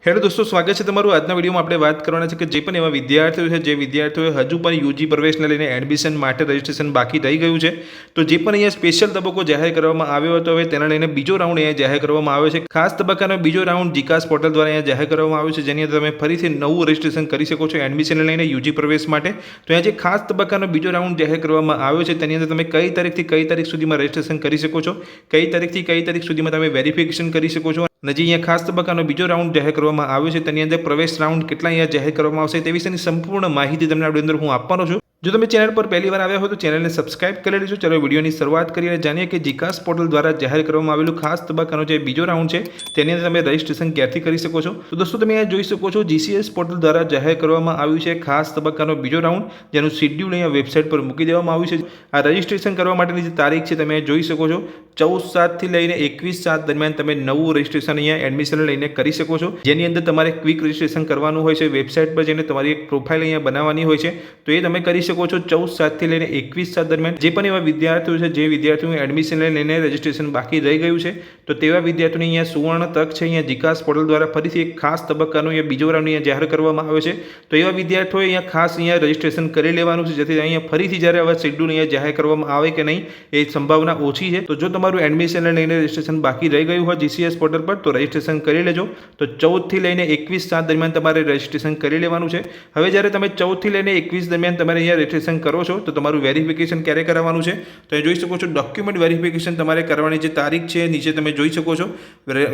Hello દોસ્તો, સ્વાગત છે તમારું। આજના વિડીયોમાં આપણે વાત કરવાના છે કે જે પણ એવા વિદ્યાર્થીઓ છે જે વિદ્યાર્થીઓએ હજુ પણ યુજી પ્રવેશને લઈને એડમિશન માટે રજિસ્ટ્રેશન બાકી રહી ગયું છે, તો જે પણ અહીંયા સ્પેશિયલ તબક્કો જાહેર કરવામાં આવ્યો હતો, હવે તેના લઈને બીજો રાઉન્ડ અહીંયા જાહેર કરવામાં આવ્યો છે। ખાસ તબક્કાનો બીજો રાઉન્ડ જીકાસ પોર્ટલ દ્વારા અહીંયા જાહેર કરવામાં આવ્યો છે, જેની અંદર તમે ફરીથી નવું રજિસ્ટ્રેશન કરી શકો છો એડમિશનને લઈને યુજી પ્રવેશ માટે। તો અહીંયા જે ખાસ તબક્કાનો બીજો રાઉન્ડ જાહેર કરવામાં આવ્યો છે, તેની અંદર તમે કઈ તારીખથી કઈ તારીખ સુધીમાં રજિસ્ટ્રેશન કરી શકો છો, કઈ તારીખથી કઈ તારીખ સુધીમાં તમે વેરિફિકેશન કરી શકો છો, અને જે અહીંયા ખાસ તબક્કાનો બીજો રાઉન્ડ જાહેર કરવામાં આવ્યો છે તેની અંદર પ્રવેશ રાઉન્ડ કેટલા અહીંયા જાહેર કરવામાં આવશે તે વિશેની સંપૂર્ણ માહિતી તમને આપણી અંદર હું આપવાનો છું। જો તમે ચેનલ પર પહેલી વાર આવ્યા હો તો ચેનલને સબસ્ક્રાઇબ કરી લેજો। ચાલો વિડીયોની શરૂઆત કરીએ અને જાણીએ કે જીકાસ પોર્ટલ દ્વારા જાહેર કરવામાં આવેલું ખાસ તબક્કાનો જે બીજો રાઉન્ડ છે તેની અંદર તમે રજિસ્ટ્રેશન ક્યારથી કરી શકો છો। તો દોસ્તો, તમે અહીંયા જોઈ શકો છો જીસીએસ પોર્ટલ દ્વારા જાહેર કરવામાં આવ્યું છે ખાસ તબક્કાનો બીજો રાઉન્ડ, જેનું શેડ્યુલ અહીંયા વેબસાઇટ પર મૂકી દેવામાં આવ્યું છે। આ રજિસ્ટ્રેશન કરવા માટેની જે તારીખ છે તમે જોઈ શકો છો, 14/7 થી લઈને 21/7 દરમિયાન તમે નવું રજિસ્ટ્રેશન અહીંયા એડમિશન લઈને કરી શકો છો, જેની અંદર તમારે ક્વિક રજિસ્ટ્રેશન કરવાનું હોય છે। વેબસાઇટ પર જઈને તમારી એક પ્રોફાઇલ અહીંયા બનાવવાની હોય છે, તો એ તમે કરી શકો છો 14/7 થી લઈને 21/7 દરમિયાન। જે પણ એવા વિદ્યાર્થીઓ છે જે વિદ્યાર્થીઓ એડમિશન લઈને રજિસ્ટ્રેશન બાકી રહી ગયું છે, તો તેવા વિદ્યાર્થીઓને અહીંયા સુવર્ણ તક છે। અહીંયા જીકાસ પોર્ટલ દ્વારા ફરીથી એક ખાસ તબક્કાનો અહીંયા બીજો રાઉન્ડ અહીંયા જાહેર કરવામાં આવે છે, તો એવા વિદ્યાર્થીઓએ અહીંયા ખાસ અહીંયા રજિસ્ટ્રેશન કરી લેવાનું છે, જેથી અહીંયા ફરીથી જ્યારે આવા શેડ્યુલ અહીંયા જાહેર કરવામાં આવે કે નહીં એ સંભાવના ઓછી છે। તો જો તમારું એડમિશન લઈને રજિસ્ટ્રેશન બાકી રહી ગયું હોય જીસીએસ પોર્ટલ પર તો રજિસ્ટ્રેશન કરી લેજો। તો 14 થી લઈને 21/7 દરમિયાન તમારે રજિસ્ટ્રેશન કરી લેવાનું છે। હવે જ્યારે તમે 14 થી લઈને 21 દરમિયાન તમારે અહીંયા રજિસ્ટ્રેશન કરો છો તો તમારું વેરિફિકેશન ક્યારે કરાવવાનું છે, તો એ જોઈ શકો છો ડોક્યુમેન્ટ વેરિફિકેશન તમારે કરવાની જે તારીખ છે નીચે તમે જોઈ શકો છો।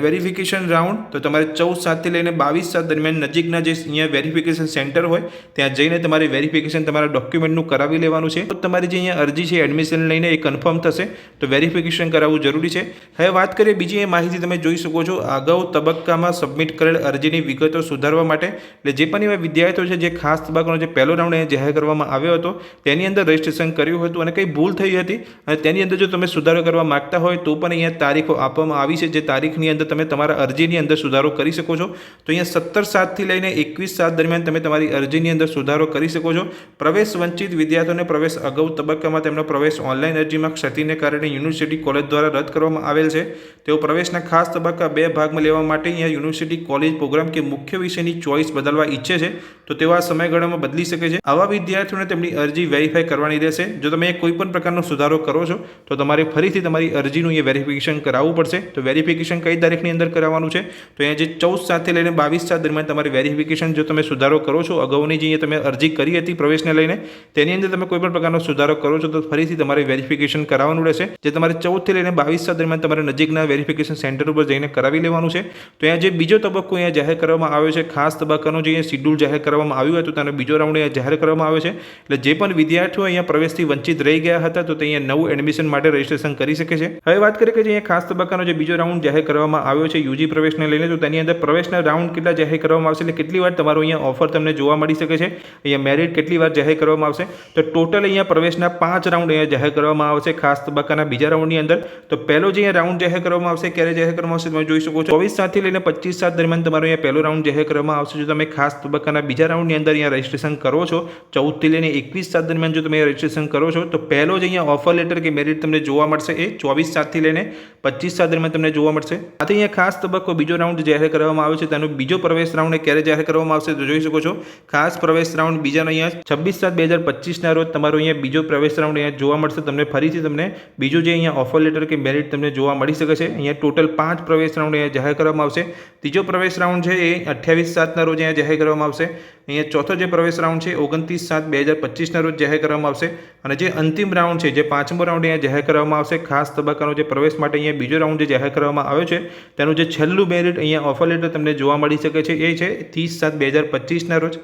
વેરિફિકેશન રાઉન્ડ તો તમારે 14/7 થી લઈને 22/7 દરમિયાન નજીકના જે અહીંયા વેરિફિકેશન સેન્ટર હોય ત્યાં જઈને તમારે વેરિફિકેશન તમારા ડોક્યુમેન્ટનું કરાવી લેવાનું છે। તો તમારી જે અહીંયા અરજી છે એડમિશન લઈને એ કન્ફર્મ થશે, તો વેરિફિકેશન કરાવવું જરૂરી છે। હવે વાત કરીએ બીજી એ માહિતી તમે જોઈ શકો છો, અગાઉ તબક્કામાં સબમિટ કરેલ અરજીની વિગતો સુધારવા માટે, એટલે જે પણ એવા વિદ્યાર્થીઓ છે જે ખાસ તબક્કાનો જે પહેલો રાઉન્ડ જાહેર કરવામાં આવ્યો હતો તેની અંદર રજિસ્ટ્રેશન કર્યું હતું અને કંઈ ભૂલ થઈ હતી અને તેની અંદર જો તમે સુધારો કરવા માગતા હોય તો પણ અહીંયા તારીખો આપવામાં આવી છે, જે તારીખની અંદર તમે તમારા અરજીની અંદર સુધારો કરી શકો છો। તો અહીંયા 17/7 થી લઈને 21/7 દરમિયાન તમે તમારી અરજીની અંદર સુધારો કરી શકો છો। પ્રવેશ વંચિત વિદ્યાર્થીઓને પ્રવેશ અગાઉ તબક્કામાં તેમનો પ્રવેશ ઓનલાઈન અરજીમાં ક્ષતિને કારણે યુનિવર્સિટી કોલેજ દ્વારા રદ કરવામાં આવેલ છે, તેઓ પ્રવેશના ખાસ તબક્કા 2 ભાગમાં લેવા માટે અહીંયા યુનિવર્સિટી કોલેજ પ્રોગ્રામ કે મુખ્ય વિષયની ચોઇસ બદલવા ઈચ્છે છે તો તેઓ આ સમયગાળામાં બદલી શકે છે। આવા વિદ્યાર્થીઓને તેમની અરજી વેરીફાઈ કરવાની રહેશે। જો તમે કોઈ પણ પ્રકારનો સુધારો કરો છો તો તમારે ફરીથી તમારી અરજીનું એ વેરિફિકેશન કરાવવું પડશે। તો વેરિફિકેશન કઈ તારીખની અંદર કરાવવાનું છે, તો અહીંયા જે 14/7 થી લઈને 22/7 દરમિયાન તમારે વેરિફિકેશન જો તમે સુધારો કરો છો અગાઉની જે તમે અરજી કરી હતી પ્રવેશને લઈને તેની અંદર તમે કોઈ પણ પ્રકારનો સુધારો કરો છો તો ફરીથી તમારે વેરિફિકેશન કરાવવાનું રહેશે, જે તમારે 14 થી લઈને 22/7 દરમિયાન તમારે નજીકના વેરિફિકેશન સેન્ટર ઉપર જઈને કરાવી લેવાનું છે। તો અહીંયા જે બીજો તબક્કો અહીંયા જાહેર કરવામાં આવ્યો છે ખાસ તબક્કાનો જે શેડ્યુલ જાહેર કરવામાં આવ્યું હતું તેનો બીજો રાઉન્ડ અહીંયા જાહેર કરવામાં આવ્યો છે, એટલે જે પણ વિદ્યાર્થીઓ અહીંયા પ્રવેશથી વંચિત રહી ગયા હતા તો તે અહીંયા નવું એડમિશન માટે રજિસ્ટ્રેશન કરી શકે છે। હવે વાત કરીએ કે જે અહીંયા ખાસ તબક્કાનો જે બીજો રાઉન્ડ જાહેર કરવામાં આવ્યો છે યુજી પ્રવેશને લઈને, તો તેની અંદર પ્રવેશના રાઉન્ડ કેટલા જાહેર કરવામાં આવશે, એટલે કેટલી વાર તમારો અહીંયા ઓફર તમને જોવા મળી શકે છે, અહીંયા મેરિટ કેટલી વાર જાહેર કરવામાં આવશે, તો ટોટલ અહીંયા પ્રવેશના 5 રાઉન્ડ અહીંયા જાહેર કરવામાં આવશે ખાસ તબક્કાના બીજા રાઉન્ડની અંદર। તો પહેલો જે અહીંયા રાઉન્ડ જાહેર કરવામાં આવશે ક્યારે જાહેર કરવામાં આવશે તમે જોઈ શકો છો, 24/7 થી લઈને 25/7 દરમિયાન તમારો અહીંયા પહેલો રાઉન્ડ જાહેર કરવામાં આવશે। જો તમે ખાસ તબક્કાના બીજા રાઉન્ડની અંદર અહીંયા રજિસ્ટ્રેશન કરો છો 14 થી લઈને 21/7 દરમિયાન જો તમે રજિસ્ટ્રેશન કરો છો તો પહેલો જ અહીંયા ઓફર લેટર કે મેરિટ તમને જોવા મળશે એ 24/7 થી લઈને 25/7 દરમિયાન તમને જોવા મળશે। આથી અહીંયા ખાસ તબક્કો બીજો રાઉન્ડ જાહેર કરવામાં આવ્યો છે, તેનો બીજો પ્રવેશ રાઉન્ડ ક્યારે જાહેર કરવામાં આવશે તો જોઈ શકો છો ખાસ પ્રવેશ રાઉન્ડ બીજાનો અહીંયા 26/7/2025 ના રોજ તમારો અહીંયા બીજો પ્રવેશ રાઉન્ડ અહીંયા જોવા મળશે। તમને ફરીથી તમને બીજો જે અહીંયા ઓફર લેટર કે મેરિટ તમને જોવા મળી શકે છે। અહીંયા ટોટલ 5 પ્રવેશ રાઉન્ડ અહીંયા જાહેર કરવામાં આવશે। ત્રીજો પ્રવેશ રાઉન્ડ છે એ 28/7 ના રોજ અહીંયા જાહેર કરવામાં આવશે। અહીંયા ચોથો જે પ્રવેશ રાઉન્ડ છે 29/7/2025 ના રોજ જાહેર કરવામાં આવશે, અને જે અંતિમ રાઉન્ડ છે જે 5મો રાઉન્ડ અહીંયા જાહેર કરવામાં આવશે ખાસ તબક્કાનો જે પ્રવેશ માટે અહીંયા બીજો રાઉન્ડ જે જાહેર કરવામાં આવ્યો છે તેનું જે છેલ્લું મેરિટ અહીંયા ઓફર લેટર તમને જોવા મળી શકે છે એ છે 30/7/2025 ના રોજ।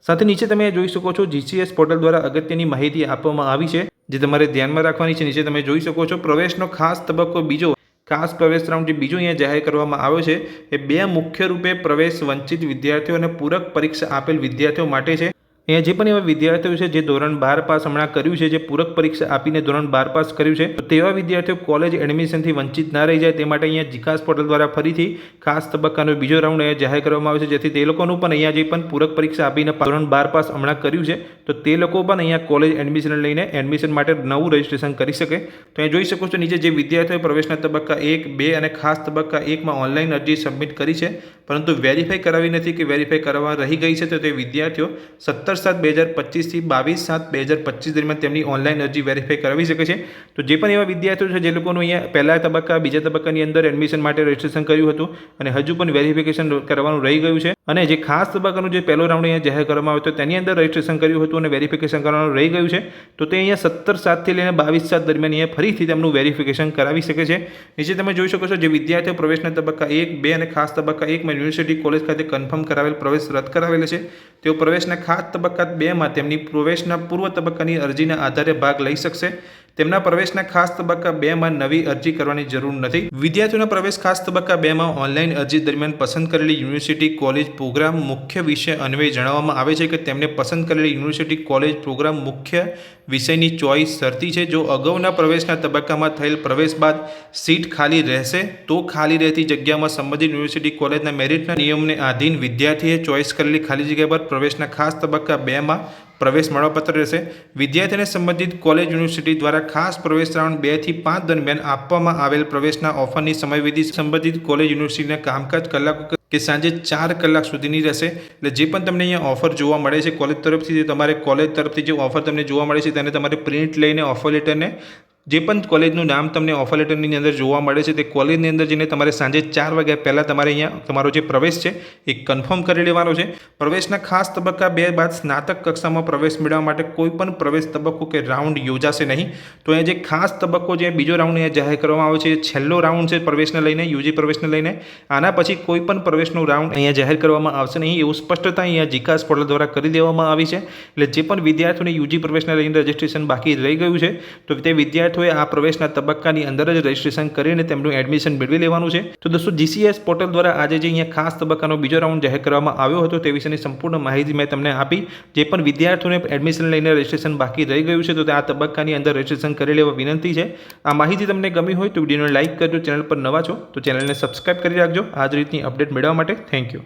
સાથે નીચે તમે જોઈ શકો છો જીસીએસ પોર્ટલ દ્વારા અગત્યની માહિતી આપવામાં આવી છે જે તમારે ધ્યાનમાં રાખવાની છે। નીચે તમે જોઈ શકો છો પ્રવેશનો ખાસ તબક્કો બીજો ખાસ પ્રવેશ રાઉન્ડ જે બીજો અહીંયા જાહેર કરવામાં આવ્યો છે એ 2 મુખ્ય રૂપે પ્રવેશ વંચિત વિદ્યાર્થીઓ અને પૂરક પરીક્ષા આપેલ વિદ્યાર્થીઓ માટે છે। અહીંયા જે પણ એવા વિદ્યાર્થીઓ છે જે ધોરણ 12 પાસ હમણાં કર્યું છે, જે પૂરક પરીક્ષા આપીને ધોરણ 12 પાસ કર્યું છે, તો તેવા વિદ્યાર્થીઓ કોલેજ એડમિશનથી વંચિત ના રહી જાય તે માટે અહીંયા જીકાસ પોર્ટલ દ્વારા ફરીથી ખાસ તબક્કાનો બીજો રાઉન્ડ અહીંયા જાહેર કરવામાં આવે છે, જેથી તે લોકોનું પણ અહીંયા જે પણ પૂરક પરીક્ષા આપીને ધોરણ 12 પાસ હમણાં કર્યું છે તો તે લોકો પણ અહીંયા કોલેજ એડમિશન લઈને એડમિશન માટે નવું રજિસ્ટ્રેશન કરી શકે. તો અહીંયા જોઈ શકો છો નીચે જે વિદ્યાર્થીઓએ પ્રવેશના તબક્કા 1, 2 અને ખાસ તબક્કા 1માં ઓનલાઈન અરજી સબમિટ કરી છે પરંતુ વેરીફાઈ કરાવી નથી કે વેરીફાઈ કરવા રહી ગઈ છે, તો તે વિદ્યાર્થીઓ 17/7/2025 થી 22/7/2025 દરમિયાન તેમની ઓનલાઈન અરજી વેરીફાઈ કરાવી શકે છે. તો જે પણ એવા વિદ્યાર્થીઓ છે જે લોકોનું અહીંયા પહેલા તબક્કા બીજા તબક્કાની અંદર એડમિશન માટે રજિસ્ટ્રેશન કર્યું હતું અને હજુ પણ વેરિફિકેશન કરવાનું રહી ગયું છે અને જે ખાસ તબક્કાનું જે પહેલો રાઉન્ડ અહીંયા જાહેર કરવામાં આવ્યો હતો તેની અંદર રજિસ્ટ્રેશન કર્યું હતું અને વેરિફિકેશન કરવાનું રહી ગયું છે, તો તે અહીંયા 17/7 થી લઈને 22/7 દરમિયાન અહીંયા ફરીથી તેમનું વેરિફિકેશન કરાવી શકે છે. નીચે તમે જોઈ શકો છો જે વિદ્યાર્થીઓ પ્રવેશના તબક્કા 1, 2 અને ખાસ તબક્કા 1માં યુનિવર્સિટી કોલેજ ખાતે કન્ફર્મ કરાવેલ પ્રવેશ રદ કરાવેલ છે, તેઓ પ્રવેશના ખાસ તબક્કા 2માં તેમની પ્રવેશના પૂર્વ તબક્કાની અરજીના આધારે ભાગ લઈ શકશે. તેમના પ્રવેશના ખાસ તબક્કા 2માં નવી અરજી કરવાની જરૂર નથી. વિદ્યાર્થીઓના પ્રવેશ ખાસ તબક્કા 2માં ઓનલાઈન અરજી દરમિયાન પસંદ કરેલી યુનિવર્સિટી કોલેજ પ્રોગ્રામ મુખ્ય વિષય અન્વયે જણાવવામાં આવે છે કે તેમને પસંદ કરેલી યુનિવર્સિટી કોલેજ પ્રોગ્રામ મુખ્ય વિષયની ચોઇસ શરતી છે. જો અગાઉના પ્રવેશના તબક્કામાં થયેલ પ્રવેશ બાદ સીટ ખાલી રહેશે તો ખાલી રહેતી જગ્યામાં સંબંધિત યુનિવર્સિટી કોલેજના મેરિટના નિયમને આધીન વિદ્યાર્થીએ ચોઇસ કરેલી ખાલી જગ્યા પર પ્રવેશના ખાસ તબક્કા 2માં પ્રવેશ મળવાપત્ર રહેશે. વિદ્યાર્થીને સંબંધિત કોલેજ યુનિવર્સિટી દ્વારા ખાસ પ્રવેશ રાઉન્ડ 2 થી 5 દરમિયાન આપવામાં આવેલ પ્રવેશના ઓફરની સમયવિધિ સંબંધિત કોલેજ યુનિવર્સિટીના કામકાજ કલાકો કે સાંજે 4 કલાક સુધીની રહેશે. એટલે જે પણ તમને અહીંયા ઓફર જોવા મળે છે કોલેજ તરફથી, તમારે કોલેજ તરફથી જે ઓફર તમને જોવા મળે છે તેને તમારે પ્રિન્ટ લઈને ઓફર લેટરને જે પણ કોલેજનું નામ તમને ઓફર લેટરની અંદર જોવા મળે છે તે કોલેજની અંદર જઈને તમારે સાંજે 4 વાગ્યા પહેલાં તમારે અહીંયા તમારો જે પ્રવેશ છે એ કન્ફર્મ કરી લેવાનો છે. પ્રવેશના ખાસ તબક્કા 2 બાદ સ્નાતક કક્ષામાં પ્રવેશ મેળવવા માટે કોઈ પણ પ્રવેશ તબક્કો કે રાઉન્ડ યોજાશે નહીં. તો અહીંયા જે ખાસ તબક્કો જે બીજો રાઉન્ડ અહીંયા જાહેર કરવામાં આવે છે એ છેલ્લો રાઉન્ડ છે પ્રવેશને લઈને, યુજી પ્રવેશને લઈને. આના પછી કોઈ પણ પ્રવેશનો રાઉન્ડ અહીંયા જાહેર કરવામાં આવશે નહીં એવું સ્પષ્ટતા અહીંયા જીકાસ પોર્ટલ દ્વારા કરી દેવામાં આવી છે. એટલે જે પણ વિદ્યાર્થીઓને યુજી પ્રવેશને લઈને રજિસ્ટ્રેશન બાકી રહી ગયું છે તો તે વિદ્યાર્થીઓ આ પ્રવેશના તબક્કાની અંદર જ રજિસ્ટ્રેશન કરીને તેમનું એડમિશન મેળવી લેવાનું છે. તો દોસ્તો જીસીએસ પોર્ટલ દ્વારા આજે જે અહીંયા ખાસ તબક્કાનો બીજો રાઉન્ડ જાહેર કરવામાં આવ્યો હતો તે વિશેની સંપૂર્ણ માહિતી મેં તમને આપી. જે પણ વિદ્યાર્થીઓને એડમિશન લઈને રજિસ્ટ્રેશન બાકી રહી ગયું છે તો તે આ તબક્કાની અંદર રજિસ્ટ્રેશન કરી લેવા વિનંતી છે. આ માહિતી તમને ગમી હોય તો વિડીયોને લાઇક કરજો, ચેનલ પર નવા છો તો ચેનલને સબસ્ક્રાઇબ કરી રાખજો આ જ રીતની અપડેટ મેળવવા માટે. Thank you.